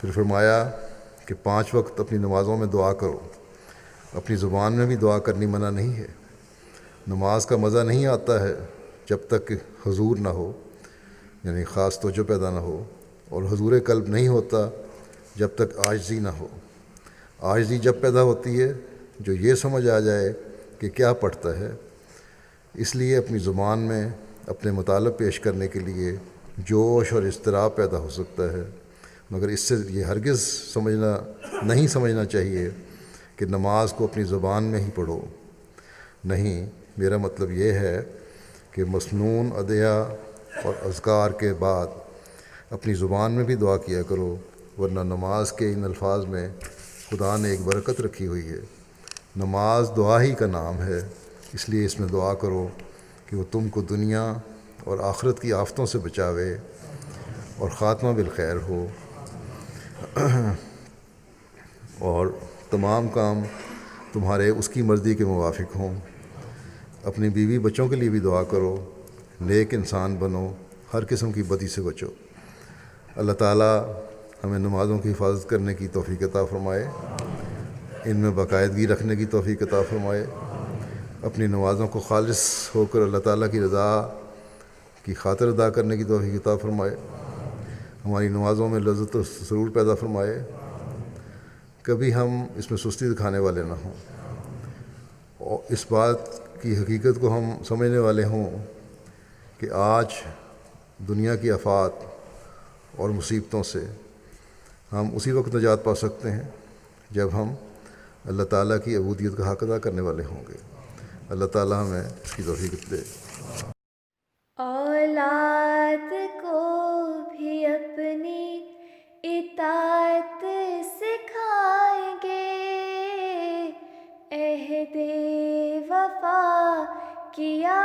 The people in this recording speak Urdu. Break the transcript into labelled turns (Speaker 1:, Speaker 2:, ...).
Speaker 1: پھر فرمایا کہ 5 وقت اپنی نمازوں میں دعا کرو، اپنی زبان میں بھی دعا کرنی منع نہیں ہے۔ نماز کا مزہ نہیں آتا ہے جب تک کہ حضور نہ ہو، یعنی خاص توجہ پیدا نہ ہو، اور حضور قلب نہیں ہوتا جب تک عاجزی نہ ہو۔ عاجزی جب پیدا ہوتی ہے جو یہ سمجھ آ جائے کہ کیا پڑھتا ہے۔ اس لیے اپنی زبان میں اپنے مطالب پیش کرنے کے لیے جوش اور اضطراب پیدا ہو سکتا ہے، مگر اس سے یہ ہرگز نہیں سمجھنا چاہیے کہ نماز کو اپنی زبان میں ہی پڑھو۔ نہیں، میرا مطلب یہ ہے کہ مسنون ادعیہ اور اذکار کے بعد اپنی زبان میں بھی دعا کیا کرو، ورنہ نماز کے ان الفاظ میں خدا نے ایک برکت رکھی ہوئی ہے۔ نماز دعا ہی کا نام ہے، اس لیے اس میں دعا کرو کہ وہ تم کو دنیا اور آخرت کی آفتوں سے بچاوے اور خاتمہ بالخیر ہو، اور تمام کام تمہارے اس کی مرضی کے موافق ہوں۔ اپنی بیوی بچوں کے لیے بھی دعا کرو، نیک انسان بنو، ہر قسم کی بدی سے بچو۔ اللہ تعالیٰ ہمیں نمازوں کی حفاظت کرنے کی توفیق عطا فرمائے، ان میں باقاعدگی رکھنے کی توفیق عطا فرمائے، اپنی نمازوں کو خالص ہو کر اللہ تعالیٰ کی رضا کی خاطر ادا کرنے کی توفیق عطا فرمائے، ہماری نمازوں میں لذت و سرور پیدا فرمائے، کبھی ہم اس میں سستی دکھانے والے نہ ہوں، اور اس بات کی حقیقت کو ہم سمجھنے والے ہوں کہ آج دنیا کی آفات اور مصیبتوں سے ہم اسی وقت نجات پا سکتے ہیں جب ہم اللہ تعالیٰ کی عبودیت کا حق ادا کرنے والے ہوں گے۔ اللہ تعالیٰ ہمیں اس کی توفیق دے۔
Speaker 2: اولاد کو بھی اپنی اطاعت سکھائیں گے، عہد وفا کیا